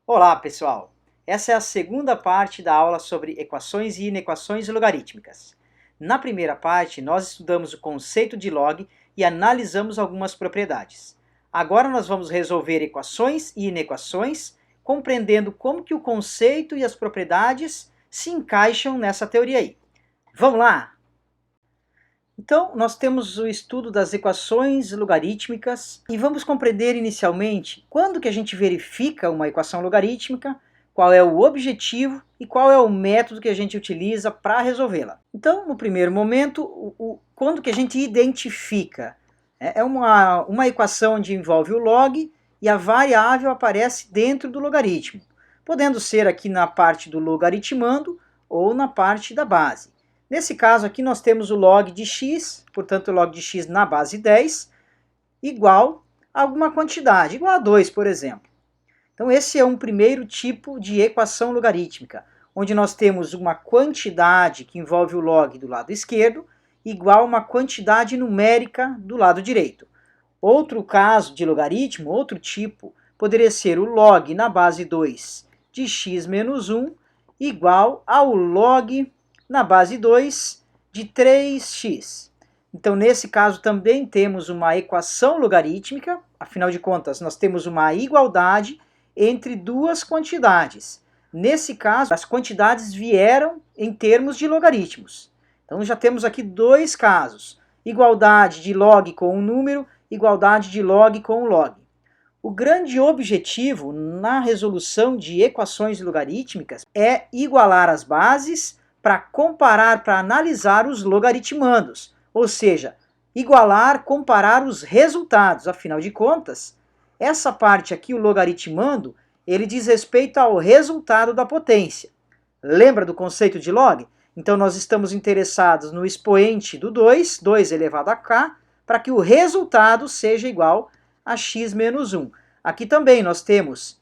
Olá, pessoal! Essa é a segunda parte da aula sobre equações e inequações logarítmicas. Na primeira parte, nós estudamos o conceito de log e analisamos algumas propriedades. Agora nós vamos resolver equações e inequações, compreendendo como que o conceito e as propriedades se encaixam nessa teoria aí. Vamos lá? Então, nós temos o estudo das equações logarítmicas e vamos compreender inicialmente quando que a gente verifica uma equação logarítmica, qual é o objetivo e qual é o método que a gente utiliza para resolvê-la. Então, no primeiro momento, quando que a gente identifica? É uma equação onde envolve o log e a variável aparece dentro do logaritmo, podendo ser aqui na parte do logaritmando ou na parte da base. Nesse caso aqui nós temos o log de x, portanto o log de x na base 10, igual a alguma quantidade, igual a 2, por exemplo. Então esse é um primeiro tipo de equação logarítmica, onde nós temos uma quantidade que envolve o log do lado esquerdo, igual a uma quantidade numérica do lado direito. Outro caso de logaritmo, outro tipo, poderia ser o log na base 2 de x menos 1, igual ao log na base 2 de 3x. Então, nesse caso, também temos uma equação logarítmica, afinal de contas, nós temos uma igualdade entre duas quantidades. Nesse caso, as quantidades vieram em termos de logaritmos. Então, já temos aqui dois casos: igualdade de log com um número, igualdade de log com um log. O grande objetivo na resolução de equações logarítmicas é igualar as bases para comparar, para analisar os logaritmandos, ou seja, igualar, comparar os resultados. Afinal de contas, essa parte aqui, o logaritmando, ele diz respeito ao resultado da potência. Lembra do conceito de log? Então nós estamos interessados no expoente do 2, 2 elevado a k, para que o resultado seja igual a x menos 1. Aqui também nós temos,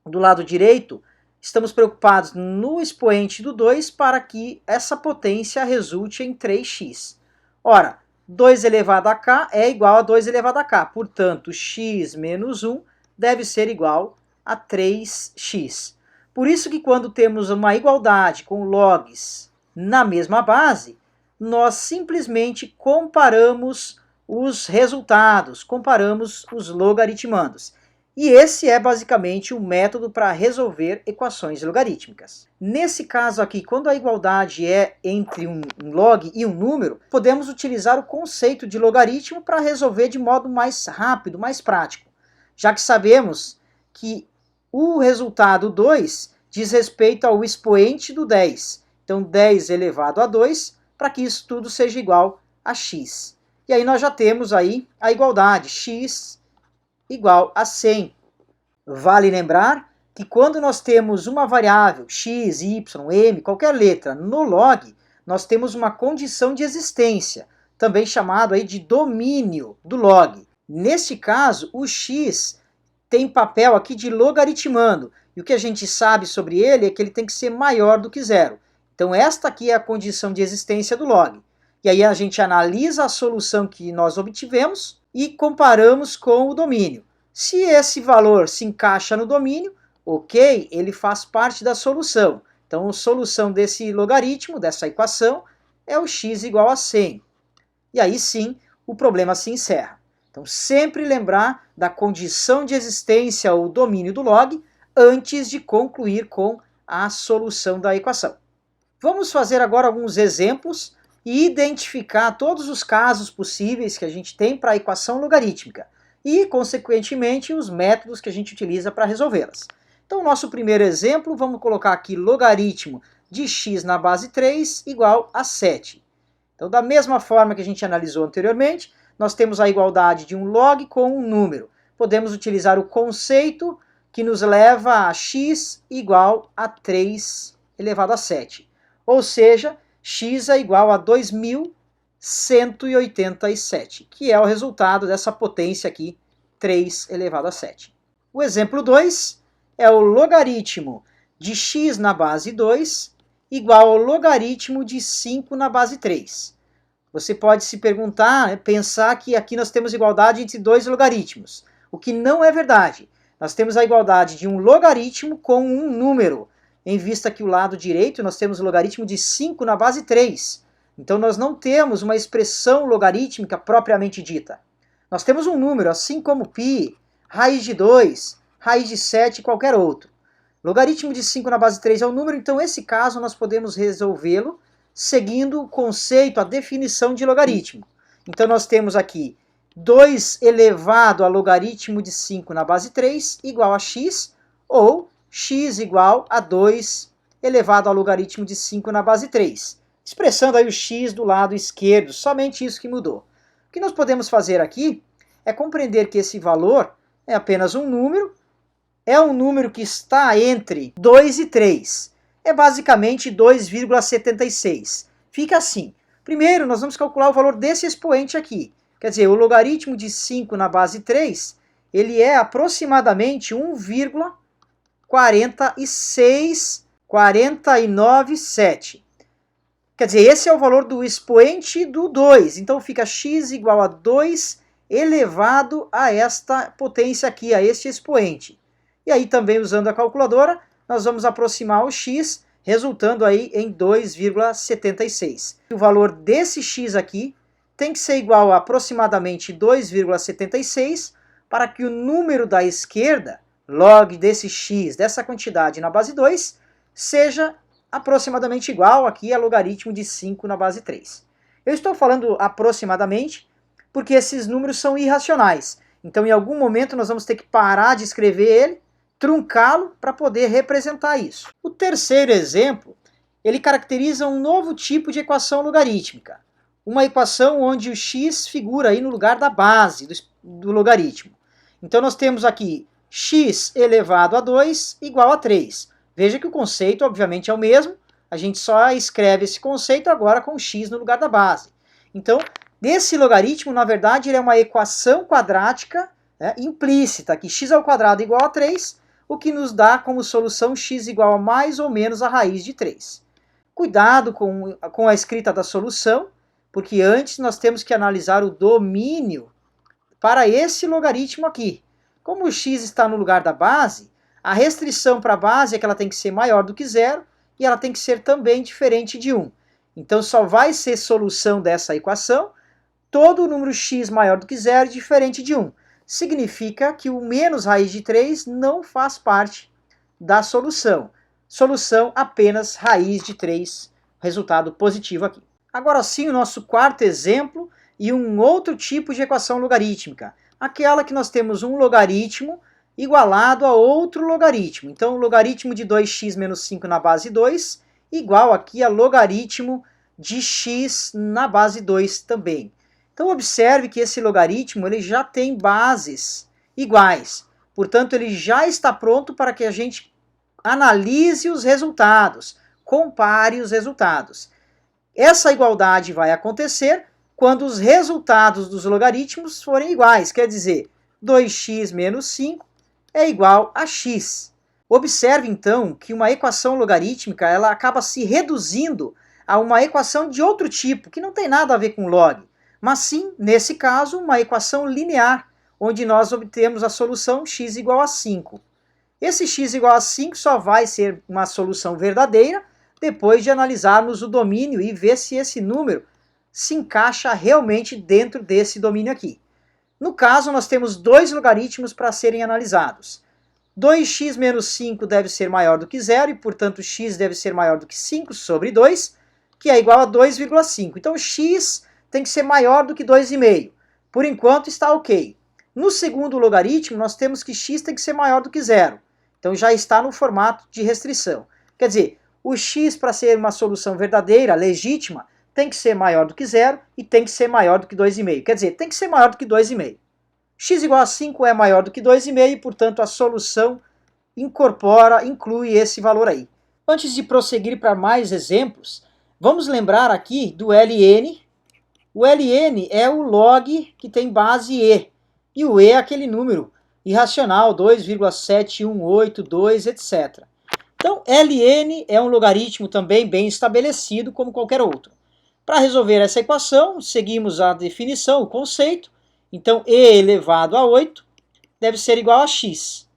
do lado direito, estamos preocupados no expoente do 2 para que essa potência resulte em 3x. Ora, 2 elevado a k é igual a 2 elevado a k, portanto, x menos 1 deve ser igual a 3x. Por isso que quando temos uma igualdade com logs na mesma base, nós simplesmente comparamos os resultados, comparamos os logaritmandos. E esse é basicamente o método para resolver equações logarítmicas. Nesse caso aqui, quando a igualdade é entre um log e um número, podemos utilizar o conceito de logaritmo para resolver de modo mais rápido, mais prático, já que sabemos que o resultado 2 diz respeito ao expoente do 10. Então 10 elevado a 2, para que isso tudo seja igual a x. E aí nós já temos aí a igualdade, x igual a 100. Vale lembrar que quando nós temos uma variável x, y, m, qualquer letra no log, nós temos uma condição de existência, também chamado aí de domínio do log. Neste caso, o x tem papel aqui de logaritmando, e o que a gente sabe sobre ele é que ele tem que ser maior do que zero. Então esta aqui é a condição de existência do log. E aí a gente analisa a solução que nós obtivemos e comparamos com o domínio. Se esse valor se encaixa no domínio, ok, ele faz parte da solução. Então a solução desse logaritmo, dessa equação, é o x igual a 100. E aí sim, o problema se encerra. Então sempre lembrar da condição de existência ou domínio do log antes de concluir com a solução da equação. Vamos fazer agora alguns exemplos e identificar todos os casos possíveis que a gente tem para a equação logarítmica e, consequentemente, os métodos que a gente utiliza para resolvê-las. Então, nosso primeiro exemplo, vamos colocar aqui logaritmo de x na base 3 igual a 7. Então, da mesma forma que a gente analisou anteriormente, nós temos a igualdade de um log com um número. Podemos utilizar o conceito que nos leva a x igual a 3 elevado a 7. Ou seja, x é igual a 2187, que é o resultado dessa potência aqui, 3 elevado a 7. O exemplo 2 é o logaritmo de x na base 2 igual ao logaritmo de 5 na base 3. Você pode se perguntar, pensar que aqui nós temos igualdade entre dois logaritmos, o que não é verdade. Nós temos a igualdade de um logaritmo com um número, em vista que o lado direito nós temos o logaritmo de 5 na base 3. Então nós não temos uma expressão logarítmica propriamente dita. Nós temos um número, assim como π, raiz de 2, raiz de 7 e qualquer outro. Logaritmo de 5 na base 3 é um número, então esse caso nós podemos resolvê-lo seguindo o conceito, a definição de logaritmo. Então nós temos aqui 2 elevado a logaritmo de 5 na base 3 igual a x, ou x igual a 2 elevado ao logaritmo de 5 na base 3. Expressando aí o x do lado esquerdo, somente isso que mudou. O que nós podemos fazer aqui é compreender que esse valor é apenas um número, é um número que está entre 2 e 3. É basicamente 2,76. Fica assim. Primeiro, nós vamos calcular o valor desse expoente aqui. Quer dizer, o logaritmo de 5 na base 3, ele é aproximadamente 1,46497. Quer dizer, esse é o valor do expoente do 2. Então fica x igual a 2 elevado a esta potência aqui, a este expoente. E aí também usando a calculadora, nós vamos aproximar o x, resultando aí em 2,76. O valor desse x aqui tem que ser igual a aproximadamente 2,76 para que o número da esquerda, log desse x, dessa quantidade na base 2, seja aproximadamente igual aqui a logaritmo de 5 na base 3. Eu estou falando aproximadamente porque esses números são irracionais. Então, em algum momento, nós vamos ter que parar de escrever ele, truncá-lo para poder representar isso. O terceiro exemplo, ele caracteriza um novo tipo de equação logarítmica. Uma equação onde o x figura aí no lugar da base do logaritmo. Então, nós temos aqui x elevado a 2 igual a 3. Veja que o conceito, obviamente, é o mesmo, a gente só escreve esse conceito agora com x no lugar da base. Então, esse logaritmo, na verdade, ele é uma equação quadrática, né, implícita, que x ao quadrado igual a 3, o que nos dá como solução x igual a mais ou menos a raiz de 3. Cuidado com a escrita da solução, porque antes nós temos que analisar o domínio para esse logaritmo aqui. Como o x está no lugar da base, a restrição para a base é que ela tem que ser maior do que 0 e ela tem que ser também diferente de 1. Então só vai ser solução dessa equação todo o número x maior do que 0 e diferente de 1. Significa que o menos raiz de 3 não faz parte da solução. Solução apenas raiz de 3, resultado positivo aqui. Agora sim, o nosso quarto exemplo e um outro tipo de equação logarítmica. Aquela que nós temos um logaritmo igualado a outro logaritmo. Então, o logaritmo de 2x menos 5 na base 2 igual aqui a logaritmo de x na base 2 também. Então, observe que esse logaritmo ele já tem bases iguais. Portanto, ele já está pronto para que a gente analise os resultados, compare os resultados. Essa igualdade vai acontecer quando os resultados dos logaritmos forem iguais, quer dizer, 2x menos 5 é igual a x. Observe, então, que uma equação logarítmica ela acaba se reduzindo a uma equação de outro tipo, que não tem nada a ver com log, mas sim, nesse caso, uma equação linear, onde nós obtemos a solução x igual a 5. Esse x igual a 5 só vai ser uma solução verdadeira depois de analisarmos o domínio e ver se esse número se encaixa realmente dentro desse domínio aqui. No caso, nós temos dois logaritmos para serem analisados. 2x menos 5 deve ser maior do que 0 e, portanto, x deve ser maior do que 5 sobre 2, que é igual a 2,5. Então, x tem que ser maior do que 2,5. Por enquanto, está ok. No segundo logaritmo, nós temos que x tem que ser maior do que 0. Então, já está no formato de restrição. Quer dizer, o x, para ser uma solução verdadeira, legítima, tem que ser maior do que 0 e tem que ser maior do que 2,5. Quer dizer, tem que ser maior do que 2,5. X igual a 5 é maior do que 2,5 e, portanto, a solução inclui esse valor aí. Antes de prosseguir para mais exemplos, vamos lembrar aqui do ln. O ln é o log que tem base e o e é aquele número irracional, 2,7182, etc. Então, ln é um logaritmo também bem estabelecido como qualquer outro. Para resolver essa equação, seguimos a definição, o conceito. Então, e elevado a 8 deve ser igual a x.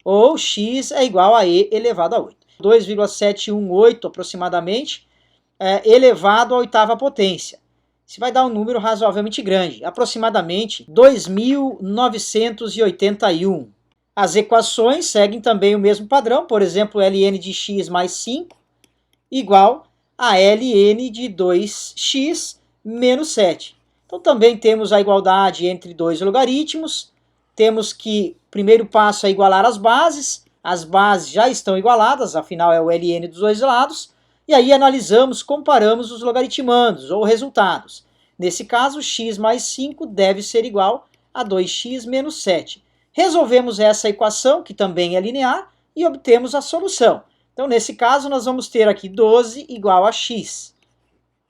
ou x é igual a e elevado a 8. 2,718 aproximadamente elevado à oitava potência. Isso vai dar um número razoavelmente grande, aproximadamente 2.981. As equações seguem também o mesmo padrão, por exemplo, ln de x mais 5 igual a ln de 2x menos 7. Então também temos a igualdade entre dois logaritmos, temos que o primeiro passo é igualar as bases já estão igualadas, afinal é o ln dos dois lados, e aí analisamos, comparamos os logaritmandos ou resultados. Nesse caso, x mais 5 deve ser igual a 2x menos 7. Resolvemos essa equação, que também é linear, e obtemos a solução. Então, nesse caso, nós vamos ter aqui 12 igual a x.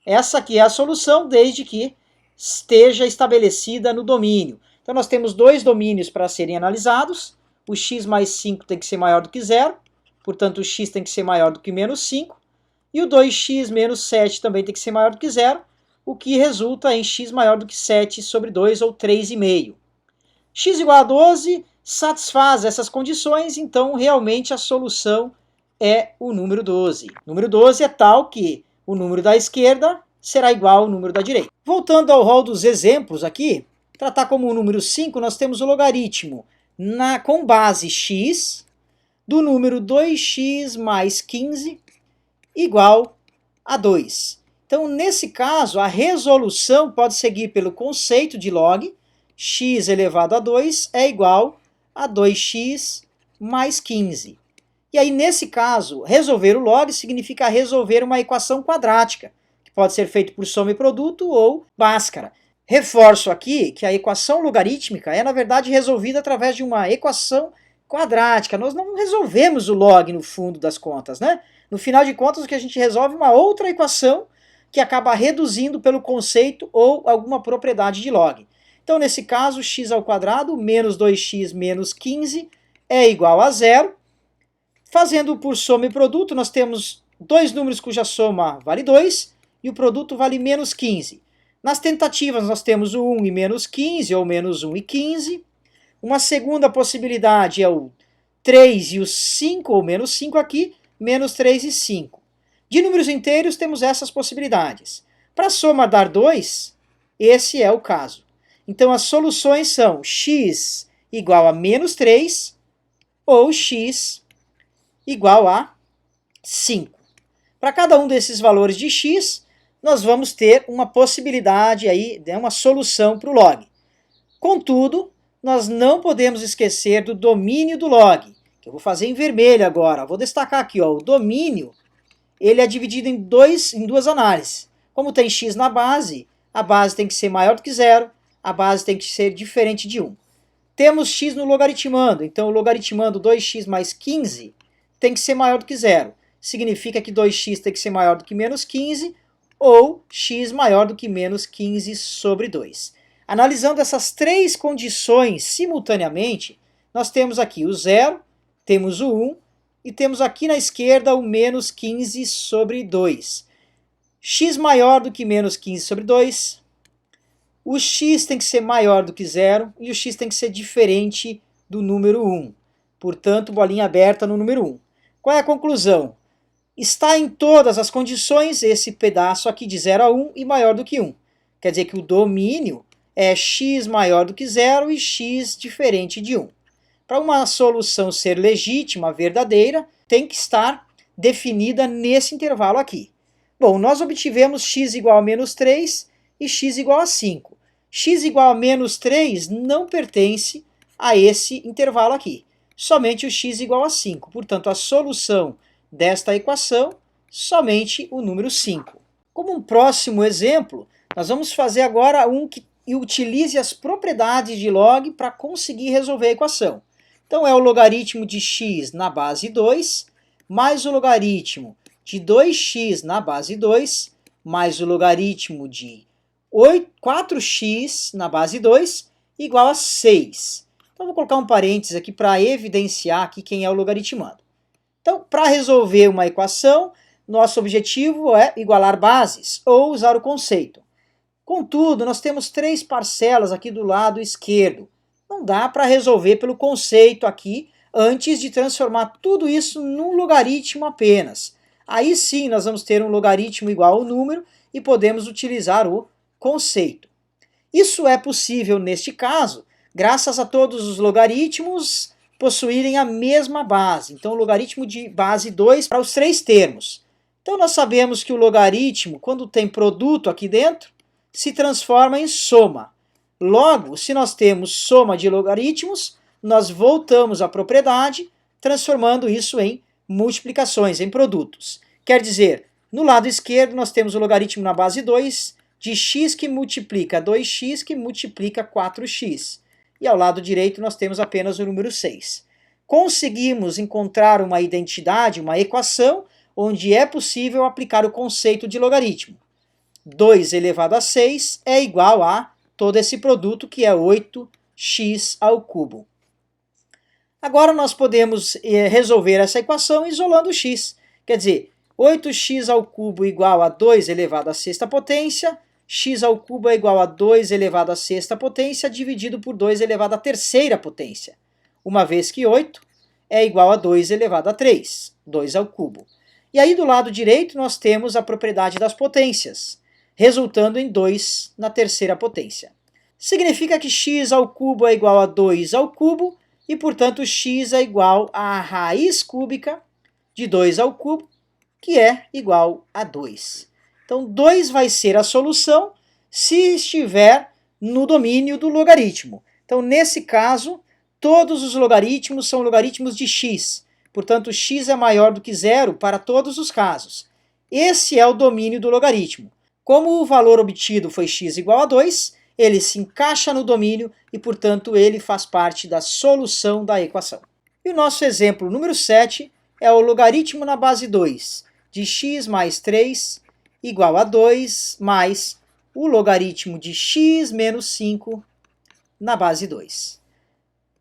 Essa aqui é a solução, desde que esteja estabelecida no domínio. Então, nós temos dois domínios para serem analisados. O x mais 5 tem que ser maior do que 0, portanto, o x tem que ser maior do que menos 5. E o 2x menos 7 também tem que ser maior do que 0, o que resulta em x maior do que 7 sobre 2, ou 3,5. X igual a 12 satisfaz essas condições, então realmente a solução é o número 12. O número 12 é tal que o número da esquerda será igual ao número da direita. Voltando ao rol dos exemplos aqui, tratar como o número 5, nós temos o logaritmo com base x do número 2x mais 15 igual a 2. Então, nesse caso, a resolução pode seguir pelo conceito de log. X elevado a 2 é igual a 2x mais 15. E aí, nesse caso, resolver o log significa resolver uma equação quadrática, que pode ser feito por soma e produto ou Bhaskara. Reforço aqui que a equação logarítmica é, na verdade, resolvida através de uma equação quadrática. Nós não resolvemos o log no fundo das contas, né? No final de contas, o que a gente resolve é uma outra equação que acaba reduzindo pelo conceito ou alguma propriedade de log. Então, nesse caso, x ao quadrado menos 2x menos 15 é igual a 0. Fazendo por soma e produto, nós temos dois números cuja soma vale 2 e o produto vale menos 15. Nas tentativas, nós temos o 1 e menos 15, ou menos 1 e 15. Uma segunda possibilidade é o 3 e o 5, ou menos 5 aqui, menos 3 e 5. De números inteiros, temos essas possibilidades. Para a soma dar 2, esse é o caso. Então, as soluções são x igual a menos 3 ou x igual a 5. Para cada um desses valores de x, nós vamos ter uma possibilidade aí, uma solução para o log. Contudo, nós não podemos esquecer do domínio do log, que eu vou fazer em vermelho agora. Vou destacar aqui, ó, o domínio, ele é dividido em duas análises. Como tem x na base, a base tem que ser maior do que 0, a base tem que ser diferente de 1. Temos x no logaritmando, então o logaritmando 2x mais 15 tem que ser maior do que 0. Significa que 2x tem que ser maior do que menos 15, ou x maior do que menos 15 sobre 2. Analisando essas três condições simultaneamente, nós temos aqui o 0, temos o 1, e temos aqui na esquerda o menos 15 sobre 2. X maior do que menos 15 sobre 2, o x tem que ser maior do que 0 e o x tem que ser diferente do número 1. Portanto, bolinha aberta no número 1. Qual é a conclusão? Está em todas as condições esse pedaço aqui de 0 a 1 e maior do que 1. Quer dizer que o domínio é x maior do que 0 e x diferente de 1. Para uma solução ser legítima, verdadeira, tem que estar definida nesse intervalo aqui. Bom, nós obtivemos x igual a menos 3 e x igual a 5. X igual a menos 3 não pertence a esse intervalo aqui. Somente o x igual a 5. Portanto, a solução desta equação, somente o número 5. Como um próximo exemplo, nós vamos fazer agora um que utilize as propriedades de log para conseguir resolver a equação. Então, é o logaritmo de x na base 2, mais o logaritmo de 2x na base 2, mais o logaritmo de 4x na base 2, igual a 6. Então, vou colocar um parênteses aqui para evidenciar aqui quem é o logaritmando. Então, para resolver uma equação, nosso objetivo é igualar bases, ou usar o conceito. Contudo, nós temos três parcelas aqui do lado esquerdo. Não dá para resolver pelo conceito aqui antes de transformar tudo isso num logaritmo apenas. Aí sim nós vamos ter um logaritmo igual ao número e podemos utilizar o conceito. Isso é possível neste caso, graças a todos os logaritmos possuírem a mesma base. Então, o logaritmo de base 2 para os três termos. Então, nós sabemos que o logaritmo, quando tem produto aqui dentro, se transforma em soma. Logo, se nós temos soma de logaritmos, nós voltamos à propriedade, transformando isso em multiplicações, em produtos. Quer dizer, no lado esquerdo nós temos o logaritmo na base 2 de x que multiplica 2x que multiplica 4x. E ao lado direito nós temos apenas o número 6. Conseguimos encontrar uma identidade, uma equação, onde é possível aplicar o conceito de logaritmo. 2 elevado a 6 é igual a todo esse produto, que é 8x ao cubo. Agora nós podemos resolver essa equação isolando o x. Quer dizer, 8x ao cubo igual a 2 elevado à sexta potência, x ao cubo é igual a 2 elevado à sexta potência dividido por 2 elevado à terceira potência, uma vez que 8 é igual a 2 elevado a 3, 2 ao cubo. E aí do lado direito nós temos a propriedade das potências, resultando em 2 na terceira potência. Significa que x ao cubo é igual a 2 ao cubo e, portanto, x é igual à raiz cúbica de 2 ao cubo, que é igual a 2. Então, 2 vai ser a solução se estiver no domínio do logaritmo. Então, nesse caso, todos os logaritmos são logaritmos de x. Portanto, x é maior do que zero para todos os casos. Esse é o domínio do logaritmo. Como o valor obtido foi x igual a 2, ele se encaixa no domínio e, portanto, ele faz parte da solução da equação. E o nosso exemplo número 7 é o logaritmo na base 2 de x mais 3 igual a 2 mais o logaritmo de x menos 5 na base 2.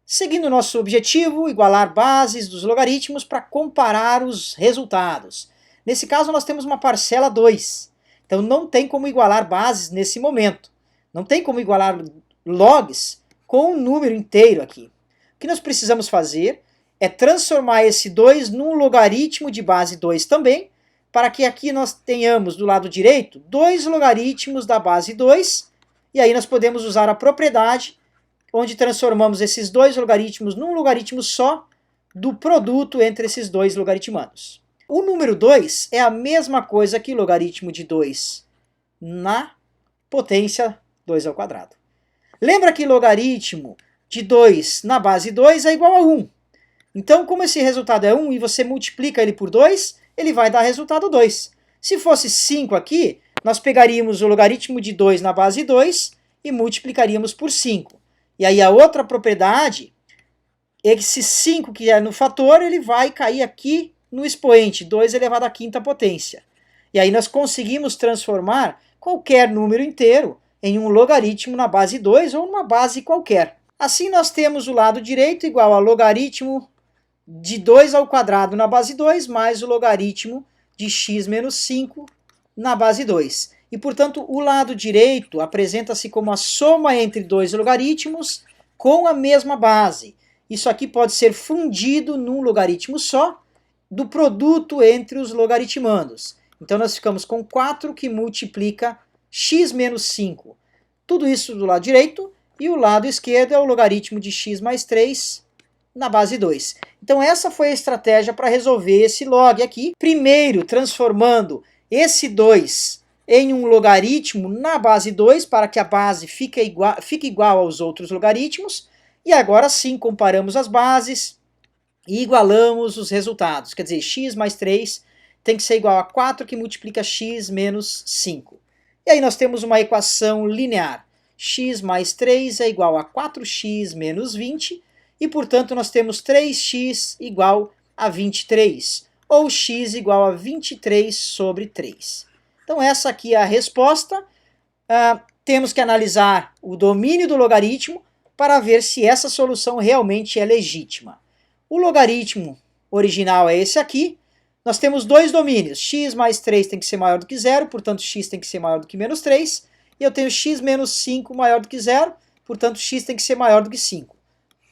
Seguindo o nosso objetivo, igualar bases dos logaritmos para comparar os resultados. Nesse caso, nós temos uma parcela 2. Então, não tem como igualar bases nesse momento. Não tem como igualar logs com um número inteiro aqui. O que nós precisamos fazer é transformar esse 2 num logaritmo de base 2 também, para que aqui nós tenhamos do lado direito 2 logaritmos da base 2, e aí nós podemos usar a propriedade onde transformamos esses 2 logaritmos num logaritmo só do produto entre esses 2 logaritmandos. O número 2 é a mesma coisa que logaritmo de 2 na potência 2 ao quadrado. Lembra que logaritmo de 2 na base 2 é igual a 1. Então, como esse resultado é 1 e você multiplica ele por 2, ele vai dar resultado 2. Se fosse 5 aqui, nós pegaríamos o logaritmo de 2 na base 2 e multiplicaríamos por 5. E aí a outra propriedade, esse 5 que é no fator, ele vai cair aqui no expoente, 2 elevado à quinta potência. E aí nós conseguimos transformar qualquer número inteiro em um logaritmo na base 2 ou numa base qualquer. Assim nós temos o lado direito igual a logaritmo de 2 ao quadrado na base 2 mais o logaritmo de x menos 5 na base 2. E, portanto, o lado direito apresenta-se como a soma entre dois logaritmos com a mesma base. Isso aqui pode ser fundido num logaritmo só do produto entre os logaritmandos. Então, nós ficamos com 4 que multiplica x menos 5. Tudo isso do lado direito, e o lado esquerdo é o logaritmo de x mais 3 na base 2. Então essa foi a estratégia para resolver esse log aqui. Primeiro, transformando esse 2 em um logaritmo na base 2, para que a base fique igual aos outros logaritmos. E agora sim, comparamos as bases e igualamos os resultados. Quer dizer, x mais 3 tem que ser igual a 4 que multiplica x menos 5. E aí nós temos uma equação linear. X mais 3 é igual a 4x menos 20, e, portanto, nós temos 3x igual a 23, ou x igual a 23 sobre 3. Então, essa aqui é a resposta. Temos que analisar o domínio do logaritmo para ver se essa solução realmente é legítima. O logaritmo original é esse aqui. Nós temos dois domínios. X mais 3 tem que ser maior do que 0, portanto, x tem que ser maior do que menos 3. E eu tenho x menos 5 maior do que 0, portanto, x tem que ser maior do que 5.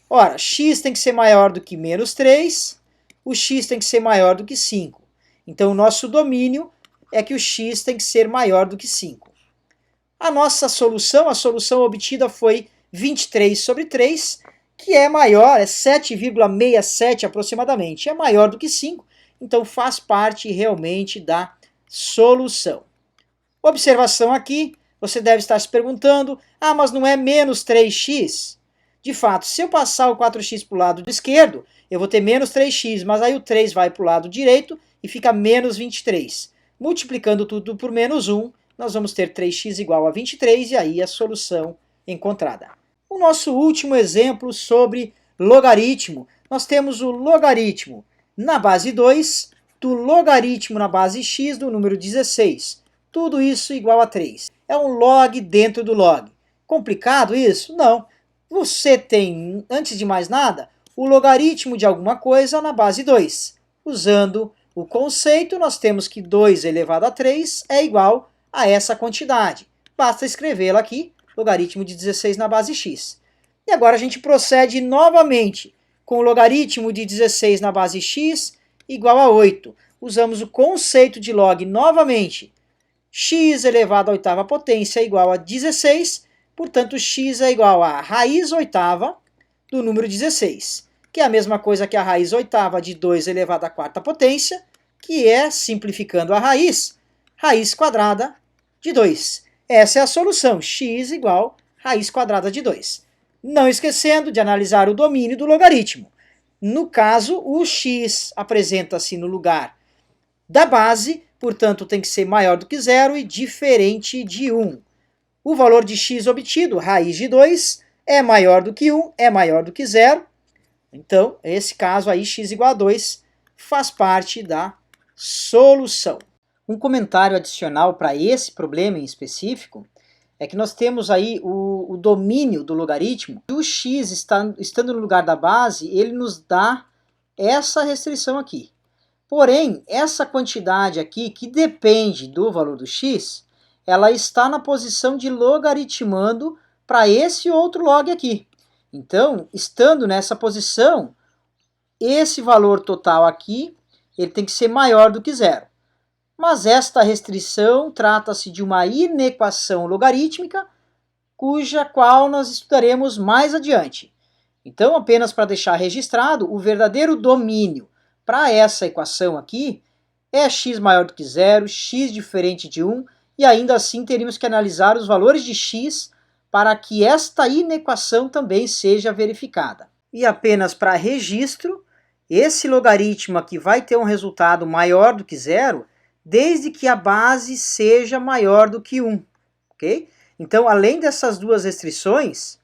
Ora, x tem que ser maior do que menos 3, o x tem que ser maior do que 5. Então, o nosso domínio é que o x tem que ser maior do que 5. A nossa solução, a solução obtida foi 23 sobre 3, que é maior, é 7,67 aproximadamente, é maior do que 5, então faz parte realmente da solução. Observação aqui, você deve estar se perguntando, mas não é menos 3x? De fato, se eu passar o 4x para o lado esquerdo, eu vou ter menos 3x, mas aí o 3 vai para o lado direito e fica menos 23. Multiplicando tudo por menos 1, nós vamos ter 3x igual a 23 e aí a solução encontrada. O nosso último exemplo sobre logaritmo. Nós temos o logaritmo na base 2 do logaritmo na base x do número 16. Tudo isso igual a 3. É um log dentro do log. Complicado isso? Não. Você tem, antes de mais nada, o logaritmo de alguma coisa na base 2. Usando o conceito, nós temos que 2 elevado a 3 é igual a essa quantidade. Basta escrevê-la aqui, logaritmo de 16 na base x. E agora a gente procede novamente com o logaritmo de 16 na base x igual a 8. Usamos o conceito de log novamente. X elevado à oitava potência é igual a 16, portanto x é igual a raiz oitava do número 16, que é a mesma coisa que a raiz oitava de 2 elevado à quarta potência, que é, simplificando a raiz quadrada de 2. Essa é a solução, x igual a raiz quadrada de 2. Não esquecendo de analisar o domínio do logaritmo. No caso, o x apresenta-se no lugar da base, portanto tem que ser maior do que 0 e diferente de 1. O valor de x obtido, raiz de 2, é maior do que 1, é maior do que 0. Então, nesse caso aí, x igual a 2 faz parte da solução. Um comentário adicional para esse problema em específico é que nós temos aí o domínio do logaritmo. O x estando no lugar da base, ele nos dá essa restrição aqui. Porém, essa quantidade aqui, que depende do valor do x, ela está na posição de logaritmando para esse outro log aqui. Então, estando nessa posição, esse valor total aqui, ele tem que ser maior do que 0. Mas esta restrição trata-se de uma inequação logarítmica, cuja qual nós estudaremos mais adiante. Então, apenas para deixar registrado, o verdadeiro domínio para essa equação aqui é x maior do que 0, x diferente de 1, e ainda assim teríamos que analisar os valores de x para que esta inequação também seja verificada. E apenas para registro, esse logaritmo aqui vai ter um resultado maior do que 0, desde que a base seja maior do que 1. Ok? Então, além dessas duas restrições,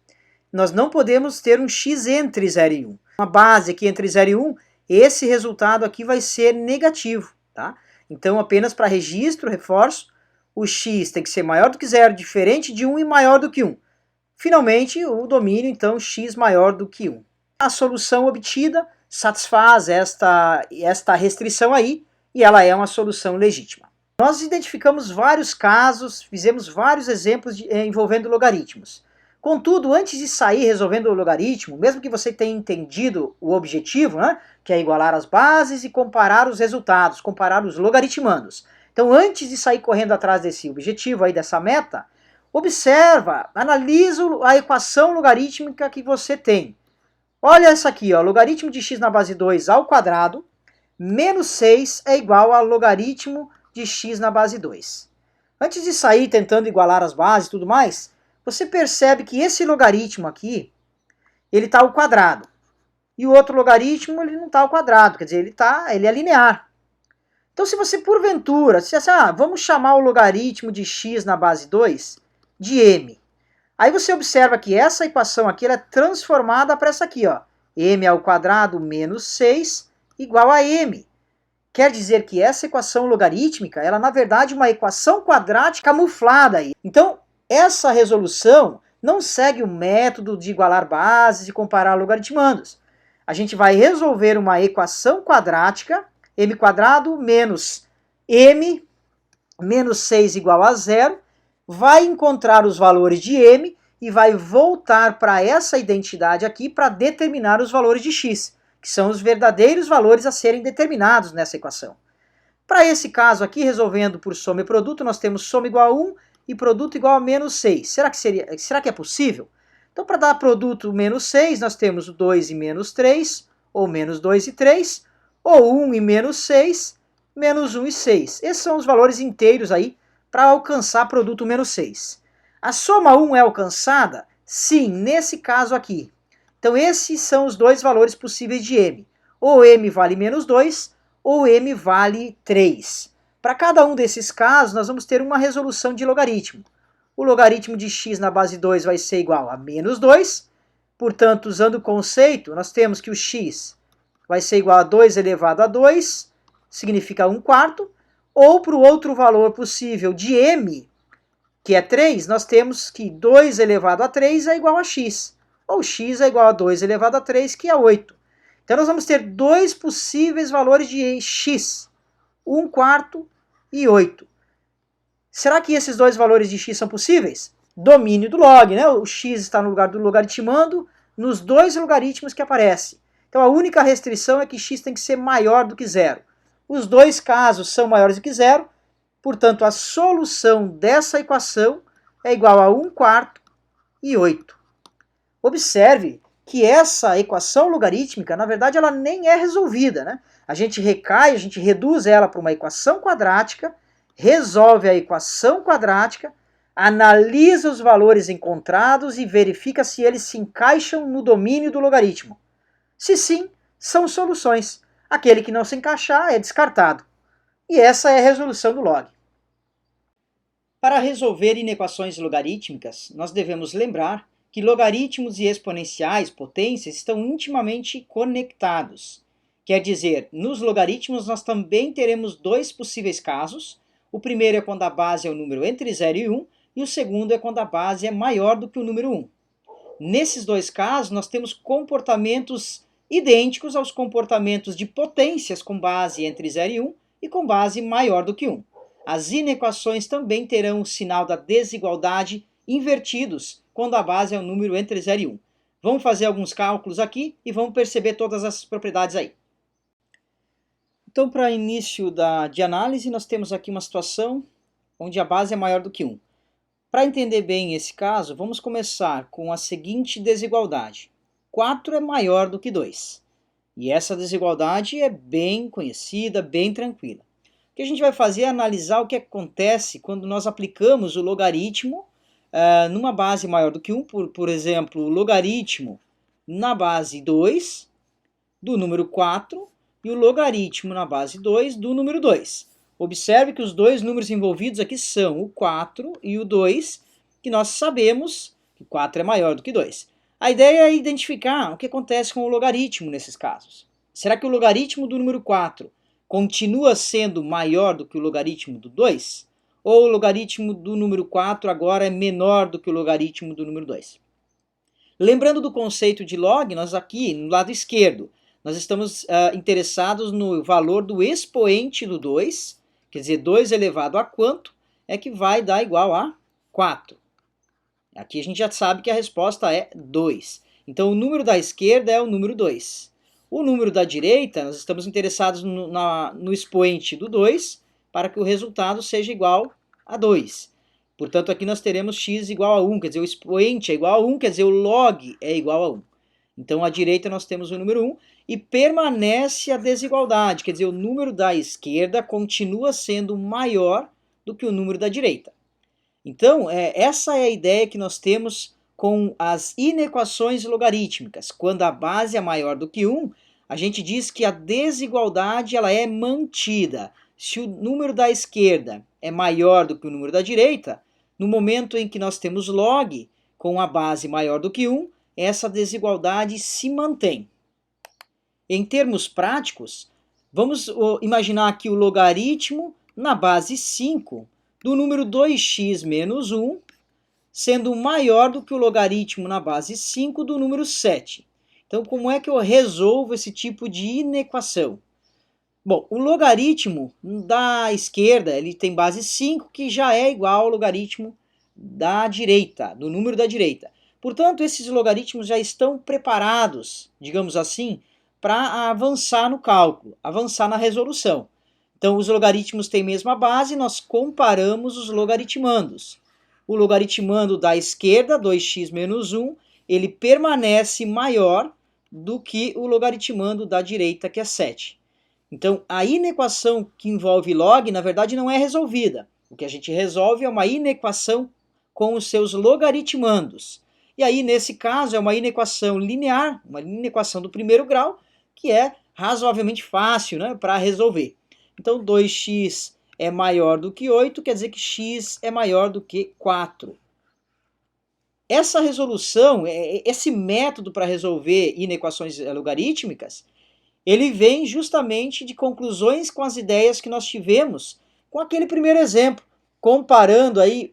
nós não podemos ter um x entre 0 e 1. Uma base aqui entre 0 e 1, esse resultado aqui vai ser negativo. Tá? Então, apenas para registro, reforço, o x tem que ser maior do que 0, diferente de 1 e maior do que 1. Finalmente, o domínio, então, x maior do que 1. A solução obtida satisfaz esta restrição aí, e ela é uma solução legítima. Nós identificamos vários casos, fizemos vários exemplos envolvendo logaritmos. Contudo, antes de sair resolvendo o logaritmo, mesmo que você tenha entendido o objetivo, né, que é igualar as bases e comparar os resultados, comparar os logaritmandos. Então, antes de sair correndo atrás desse objetivo, aí, dessa meta, observa, analisa a equação logarítmica que você tem. Olha essa aqui, ó, logaritmo de x na base 2 ao quadrado, menos 6 é igual a logaritmo de x na base 2. Antes de sair tentando igualar as bases e tudo mais, você percebe que esse logaritmo aqui, ele está ao quadrado. E o outro logaritmo, ele não está ao quadrado, quer dizer, ele é linear. Então, se você, porventura, se assim, vamos chamar o logaritmo de x na base 2 de m. Aí você observa que essa equação aqui ela é transformada para essa aqui, ó, m ao quadrado menos 6 igual a m. Quer dizer que essa equação logarítmica, ela na verdade é uma equação quadrática camuflada aí. Então, essa resolução não segue o método de igualar bases e comparar logaritmandos. A gente vai resolver uma equação quadrática, m quadrado menos m menos 6 igual a 0, vai encontrar os valores de m e vai voltar para essa identidade aqui para determinar os valores de x, que são os verdadeiros valores a serem determinados nessa equação. Para esse caso aqui, resolvendo por soma e produto, nós temos soma igual a 1 e produto igual a menos 6. Será que é possível? Então, para dar produto menos 6, nós temos o 2 e menos 3, ou menos 2 e 3, ou 1 e menos 6, menos 1 e 6. Esses são os valores inteiros aí para alcançar produto menos 6. A soma 1 é alcançada? Sim, nesse caso aqui. Então, esses são os dois valores possíveis de m. Ou m vale menos 2, ou m vale 3. Para cada um desses casos, nós vamos ter uma resolução de logaritmo. O logaritmo de x na base 2 vai ser igual a menos 2. Portanto, usando o conceito, nós temos que o x vai ser igual a 2 elevado a 2, significa 1/4. Ou para o outro valor possível de m, que é 3, nós temos que 2 elevado a 3 é igual a x. Ou x é igual a 2 elevado a 3, que é 8. Então, nós vamos ter dois possíveis valores de x, 1/4 e 8. Será que esses dois valores de x são possíveis? Domínio do log, né? O x está no lugar do logaritmando nos dois logaritmos que aparecem. Então, a única restrição é que x tem que ser maior do que zero. Os dois casos são maiores do que zero, portanto, a solução dessa equação é igual a 1/4 e 8. Observe que essa equação logarítmica, na verdade, ela nem é resolvida, né? A gente reduz ela para uma equação quadrática, resolve a equação quadrática, analisa os valores encontrados e verifica se eles se encaixam no domínio do logaritmo. Se sim, são soluções. Aquele que não se encaixar é descartado. E essa é a resolução do log. Para resolver inequações logarítmicas, nós devemos lembrar que logaritmos e exponenciais, potências, estão intimamente conectados. Quer dizer, nos logaritmos nós também teremos dois possíveis casos. O primeiro é quando a base é o número entre 0 e 1, e o segundo é quando a base é maior do que o número 1. Nesses dois casos, nós temos comportamentos idênticos aos comportamentos de potências com base entre 0 e 1 e com base maior do que 1. As inequações também terão o sinal da desigualdade invertidos quando a base é um número entre 0 e 1. Vamos fazer alguns cálculos aqui e vamos perceber todas essas propriedades aí. Então, para início de análise, nós temos aqui uma situação onde a base é maior do que 1. Para entender bem esse caso, vamos começar com a seguinte desigualdade. 4 é maior do que 2. E essa desigualdade é bem conhecida, bem tranquila. O que a gente vai fazer é analisar o que acontece quando nós aplicamos o logaritmo numa base maior do que 1, por exemplo, o logaritmo na base 2 do número 4 e o logaritmo na base 2 do número 2. Observe que os dois números envolvidos aqui são o 4 e o 2, que nós sabemos que 4 é maior do que 2. A ideia é identificar o que acontece com o logaritmo nesses casos. Será que o logaritmo do número 4 continua sendo maior do que o logaritmo do 2? Ou o logaritmo do número 4 agora é menor do que o logaritmo do número 2? Lembrando do conceito de log, nós aqui, no lado esquerdo, nós estamos interessados no valor do expoente do 2, quer dizer, 2 elevado a quanto é que vai dar igual a 4. Aqui a gente já sabe que a resposta é 2. Então, o número da esquerda é o número 2. O número da direita, nós estamos interessados no expoente do 2, para que o resultado seja igual a 2. Portanto, aqui nós teremos x igual a 1, quer dizer, o expoente é igual a 1, quer dizer, o log é igual a 1. Então, à direita nós temos o número 1 e permanece a desigualdade, quer dizer, o número da esquerda continua sendo maior do que o número da direita. Então, essa é a ideia que nós temos com as inequações logarítmicas. Quando a base é maior do que 1, a gente diz que a desigualdade ela é mantida. Se o número da esquerda é maior do que o número da direita, no momento em que nós temos log com a base maior do que 1, essa desigualdade se mantém. Em termos práticos, vamos imaginar aqui o logaritmo na base 5 do número 2x menos 1, sendo maior do que o logaritmo na base 5 do número 7. Então, como é que eu resolvo esse tipo de inequação? Bom, o logaritmo da esquerda ele tem base 5, que já é igual ao logaritmo da direita, do número da direita. Portanto, esses logaritmos já estão preparados, digamos assim, para avançar no cálculo, avançar na resolução. Então, os logaritmos têm a mesma base, nós comparamos os logaritmandos. O logaritmando da esquerda, 2x menos 1, ele permanece maior do que o logaritmando da direita, que é 7. Então, a inequação que envolve log, na verdade, não é resolvida. O que a gente resolve é uma inequação com os seus logaritmandos. E aí, nesse caso, é uma inequação linear, uma inequação do primeiro grau, que é razoavelmente fácil, né, para resolver. Então, 2x é maior do que 8, quer dizer que x é maior do que 4. Essa resolução, esse método para resolver inequações logarítmicas, ele vem justamente de conclusões com as ideias que nós tivemos com aquele primeiro exemplo, comparando aí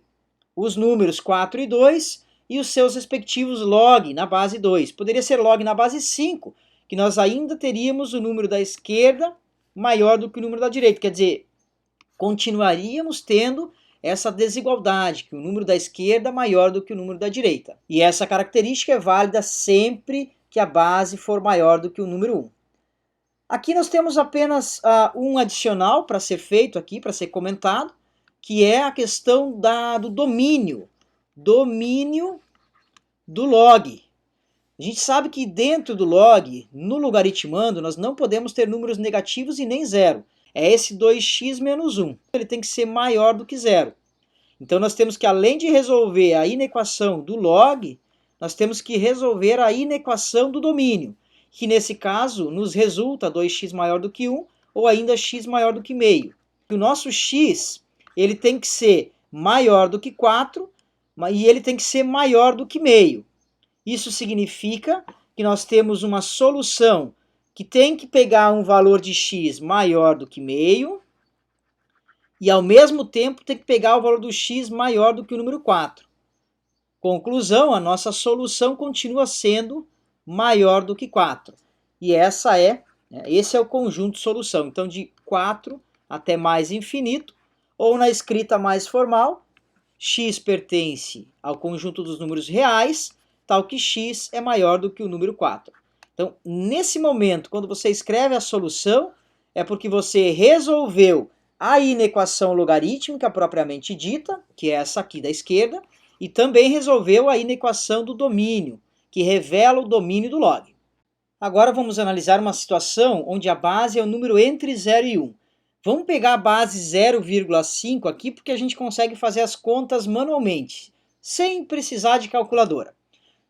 os números 4 e 2 e os seus respectivos log na base 2. Poderia ser log na base 5, que nós ainda teríamos o número da esquerda maior do que o número da direita. Quer dizer, continuaríamos tendo essa desigualdade, que o número da esquerda é maior do que o número da direita. E essa característica é válida sempre que a base for maior do que o número 1. Aqui nós temos apenas um adicional para ser feito aqui, para ser comentado, que é a questão do domínio do log. A gente sabe que dentro do log, no logaritmando, nós não podemos ter números negativos e nem zero. É esse 2x menos 1. Ele tem que ser maior do que zero. Então nós temos que, além de resolver a inequação do log, nós temos que resolver a inequação do domínio, que nesse caso nos resulta 2x maior do que 1 ou ainda x maior do que meio. O nosso x ele tem que ser maior do que 4 e ele tem que ser maior do que meio. Isso significa que nós temos uma solução que tem que pegar um valor de x maior do que meio e ao mesmo tempo tem que pegar o valor do x maior do que o número 4. Conclusão, a nossa solução continua sendo maior do que 4. E esse é o conjunto solução. Então, de 4 até mais infinito, ou na escrita mais formal, x pertence ao conjunto dos números reais, tal que x é maior do que o número 4. Então, nesse momento, quando você escreve a solução, é porque você resolveu a inequação logarítmica propriamente dita, que é essa aqui da esquerda, e também resolveu a inequação do domínio, que revela o domínio do log. Agora vamos analisar uma situação onde a base é o número entre 0 e 1. Vamos pegar a base 0,5 aqui, porque a gente consegue fazer as contas manualmente, sem precisar de calculadora.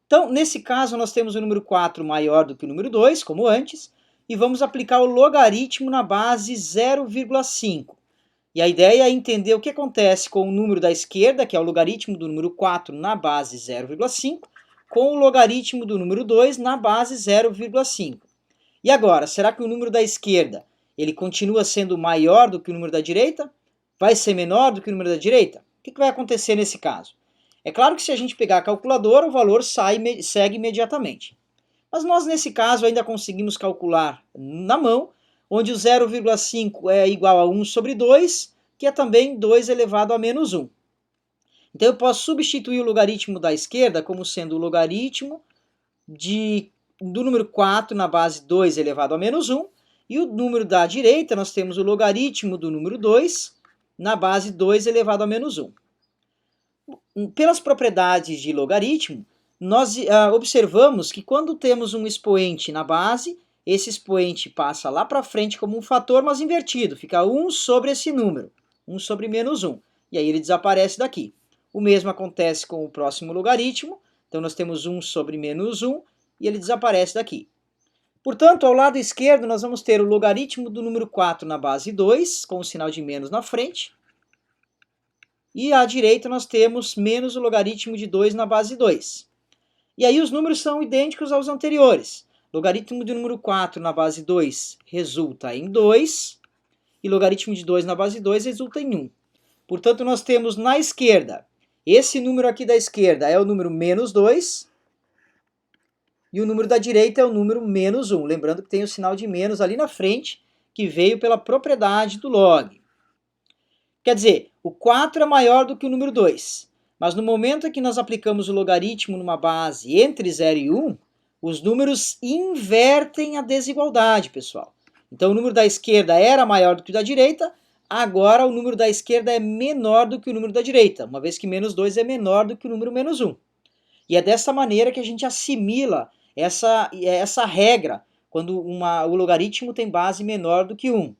Então, nesse caso, nós temos o número 4 maior do que o número 2, como antes, e vamos aplicar o logaritmo na base 0,5. E a ideia é entender o que acontece com o número da esquerda, que é o logaritmo do número 4 na base 0,5, com o logaritmo do número 2 na base 0,5. E agora, será que o número da esquerda ele continua sendo maior do que o número da direita? Vai ser menor do que o número da direita? O que vai acontecer nesse caso? É claro que se a gente pegar a calculadora, o valor segue imediatamente. Mas nós, nesse caso, ainda conseguimos calcular na mão, onde o 0,5 é igual a 1 sobre 2, que é também 2 elevado a menos 1. Então eu posso substituir o logaritmo da esquerda como sendo o logaritmo do número 4 na base 2 elevado a menos 1, e o número da direita nós temos o logaritmo do número 2 na base 2 elevado a menos 1. Pelas propriedades de logaritmo, nós observamos que quando temos um expoente na base, esse expoente passa lá para frente como um fator, mas invertido, fica 1 sobre esse número, 1 sobre menos 1, e aí ele desaparece daqui. O mesmo acontece com o próximo logaritmo, então nós temos 1 sobre menos 1, e ele desaparece daqui. Portanto, ao lado esquerdo, nós vamos ter o logaritmo do número 4 na base 2, com o sinal de menos na frente, e à direita nós temos menos o logaritmo de 2 na base 2. E aí os números são idênticos aos anteriores. Logaritmo do número 4 na base 2 resulta em 2, e logaritmo de 2 na base 2 resulta em 1. Portanto, nós temos na esquerda, esse número aqui da esquerda é o número menos 2, e o número da direita é o número menos 1. Lembrando que tem o sinal de menos ali na frente, que veio pela propriedade do log. Quer dizer, o 4 é maior do que o número 2. Mas no momento em que nós aplicamos o logaritmo numa base entre 0 e 1, os números invertem a desigualdade, pessoal. Então o número da esquerda era maior do que o da direita, agora o número da esquerda é menor do que o número da direita, uma vez que menos 2 é menor do que o número menos 1. E é dessa maneira que a gente assimila essa regra quando o logaritmo tem base menor do que 1.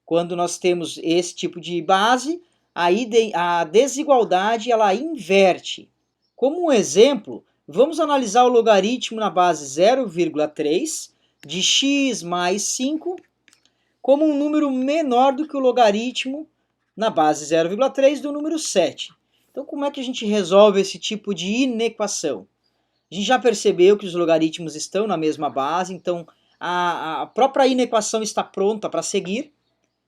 Quando nós temos esse tipo de base, a desigualdade ela inverte. Como um exemplo, vamos analisar o logaritmo na base 0,3 de x mais 5 como um número menor do que o logaritmo na base 0,3 do número 7. Então, como é que a gente resolve esse tipo de inequação? A gente já percebeu que os logaritmos estão na mesma base, então a própria inequação está pronta para seguir,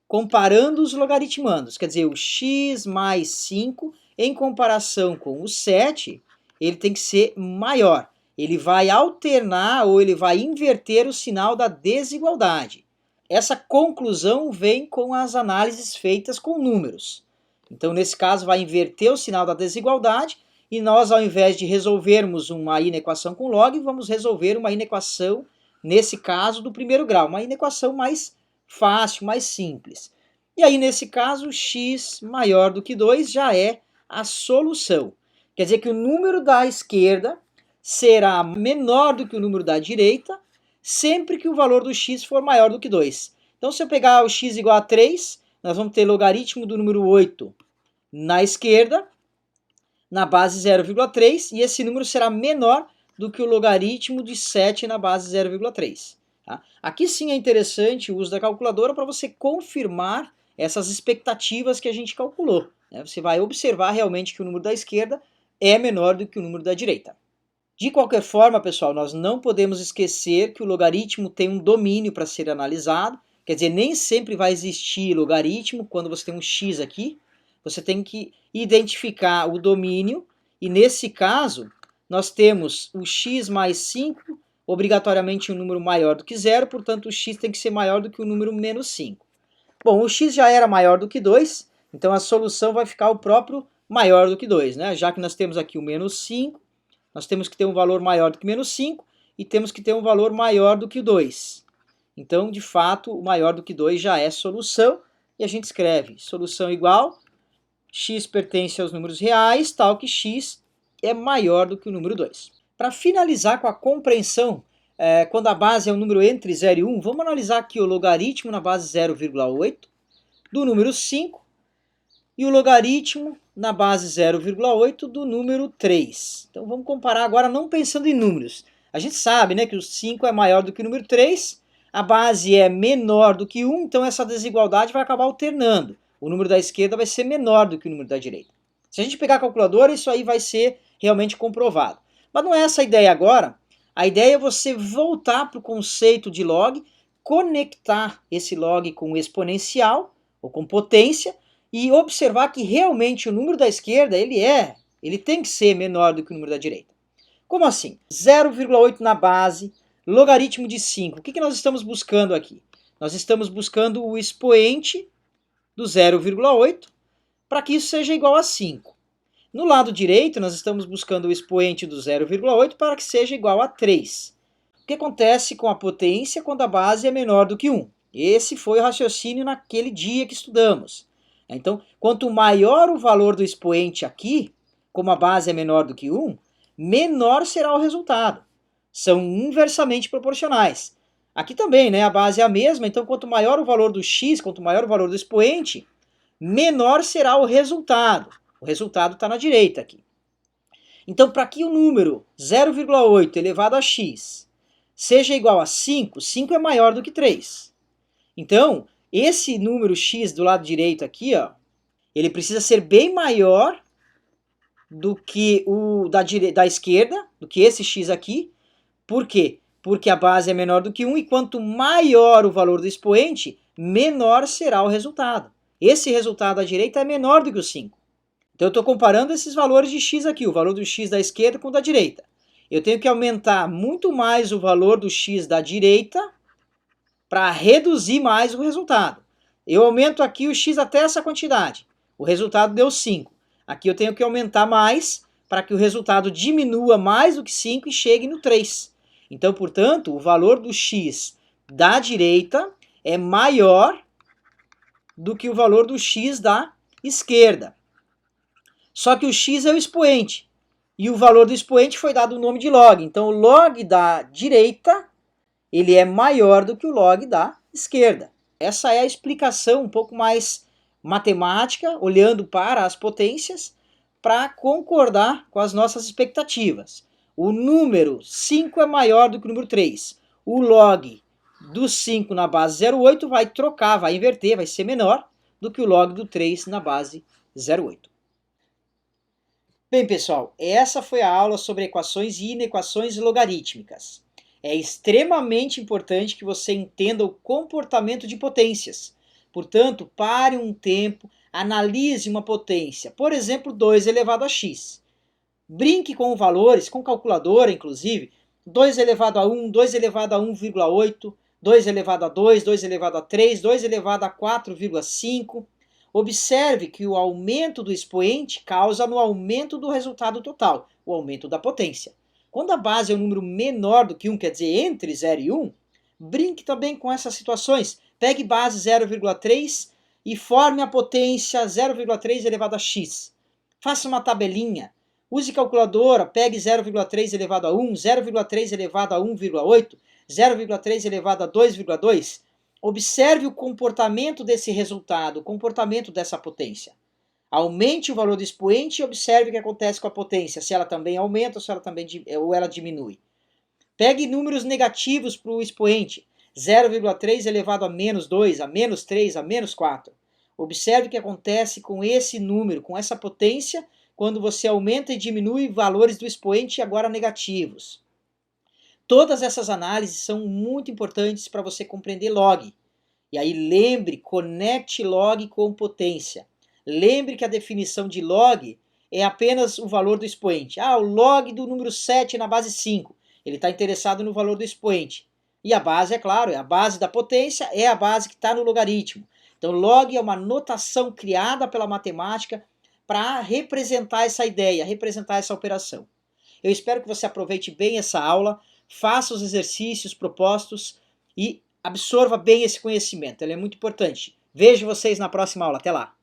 comparando os logaritmandos. Quer dizer, o x mais 5 em comparação com o 7, ele tem que ser maior. Ele vai alternar ou ele vai inverter o sinal da desigualdade. Essa conclusão vem com as análises feitas com números. Então, nesse caso, vai inverter o sinal da desigualdade e nós, ao invés de resolvermos uma inequação com log, vamos resolver uma inequação, nesse caso, do primeiro grau, uma inequação mais fácil, mais simples. E aí, nesse caso, x maior do que 2 já é a solução. Quer dizer que o número da esquerda será menor do que o número da direita, sempre que o valor do x for maior do que 2. Então, se eu pegar o x igual a 3, nós vamos ter logaritmo do número 8 na esquerda, na base 0,3, e esse número será menor do que o logaritmo de 7 na base 0,3. Tá? Aqui sim é interessante o uso da calculadora para você confirmar essas expectativas que a gente calculou. Né? Você vai observar realmente que o número da esquerda é menor do que o número da direita. De qualquer forma, pessoal, nós não podemos esquecer que o logaritmo tem um domínio para ser analisado. Quer dizer, nem sempre vai existir logaritmo quando você tem um x aqui. Você tem que identificar o domínio e, nesse caso, nós temos o x mais 5, obrigatoriamente um número maior do que 0, portanto o x tem que ser maior do que o número menos 5. Bom, o x já era maior do que 2, então a solução vai ficar o próprio maior do que 2, né? Já que nós temos aqui o menos 5, nós temos que ter um valor maior do que menos 5 e temos que ter um valor maior do que o 2. Então, de fato, o maior do que 2 já é solução e a gente escreve solução igual, x pertence aos números reais, tal que x é maior do que o número 2. Para finalizar com a compreensão, quando a base é um número entre 0 e 1, vamos analisar aqui o logaritmo na base 0,8 do número 5 e o logaritmo na base 0,8 do número 3. Então vamos comparar agora não pensando em números. A gente sabe, né, que o 5 é maior do que o número 3, a base é menor do que 1, então essa desigualdade vai acabar alternando. O número da esquerda vai ser menor do que o número da direita. Se a gente pegar a calculadora, isso aí vai ser realmente comprovado. Mas não é essa a ideia agora. A ideia é você voltar para o conceito de log, conectar esse log com exponencial, ou com potência, e observar que realmente o número da esquerda, ele tem que ser menor do que o número da direita. Como assim? 0,8 na base, logaritmo de 5. O que nós estamos buscando aqui? Nós estamos buscando o expoente do 0,8 para que isso seja igual a 5. No lado direito, nós estamos buscando o expoente do 0,8 para que seja igual a 3. O que acontece com a potência quando a base é menor do que 1? Esse foi o raciocínio naquele dia que estudamos. Então, quanto maior o valor do expoente aqui, como a base é menor do que 1, menor será o resultado. São inversamente proporcionais. Aqui também, né, a base é a mesma, então quanto maior o valor do x, quanto maior o valor do expoente, menor será o resultado. O resultado está na direita aqui. Então, para que o número 0,8 elevado a x seja igual a 5, 5 é maior do que 3. Então, esse número x do lado direito aqui, ó, ele precisa ser bem maior do que o da esquerda, do que esse x aqui. Por quê? Porque a base é menor do que 1 e quanto maior o valor do expoente, menor será o resultado. Esse resultado à direita é menor do que o 5. Então eu estou comparando esses valores de x aqui, o valor do x da esquerda com o da direita. Eu tenho que aumentar muito mais o valor do x da direita para reduzir mais o resultado. Eu aumento aqui o x até essa quantidade. O resultado deu 5. Aqui eu tenho que aumentar mais para que o resultado diminua mais do que 5 e chegue no 3. Então, portanto, o valor do x da direita é maior do que o valor do x da esquerda. Só que o x é o expoente. E o valor do expoente foi dado o nome de log. Então, o log da direita ele é maior do que o log da esquerda. Essa é a explicação um pouco mais matemática, olhando para as potências, para concordar com as nossas expectativas. O número 5 é maior do que o número 3. O log do 5 na base 0,8 vai trocar, vai inverter, vai ser menor do que o log do 3 na base 0,8. Bem, pessoal, essa foi a aula sobre equações e inequações logarítmicas. É extremamente importante que você entenda o comportamento de potências. Portanto, pare um tempo, analise uma potência, por exemplo, 2 elevado a x. Brinque com valores, com calculadora, inclusive, 2 elevado a 1, 2 elevado a 1,8, 2 elevado a 2, 2 elevado a 3, 2 elevado a 4,5. Observe que o aumento do expoente causa no aumento do resultado total, o aumento da potência. Quando a base é um número menor do que 1, quer dizer, entre 0 e 1, brinque também com essas situações. Pegue base 0,3 e forme a potência 0,3 elevado a x. Faça uma tabelinha. Use calculadora, pegue 0,3 elevado a 1, 0,3 elevado a 1,8, 0,3 elevado a 2,2. Observe o comportamento desse resultado, o comportamento dessa potência. Aumente o valor do expoente e observe o que acontece com a potência, se ela também aumenta ou ela diminui. Pegue números negativos para o expoente, 0,3 elevado a menos 2, a menos 3, a menos 4. Observe o que acontece com esse número, com essa potência, quando você aumenta e diminui valores do expoente agora negativos. Todas essas análises são muito importantes para você compreender log. E aí lembre, conecte log com potência. Lembre que a definição de log é apenas o valor do expoente. O log do número 7 na base 5. Ele está interessado no valor do expoente. E a base, é claro, é a base da potência, é a base que está no logaritmo. Então, log é uma notação criada pela matemática para representar essa ideia, representar essa operação. Eu espero que você aproveite bem essa aula, faça os exercícios propostos e absorva bem esse conhecimento. Ele é muito importante. Vejo vocês na próxima aula. Até lá!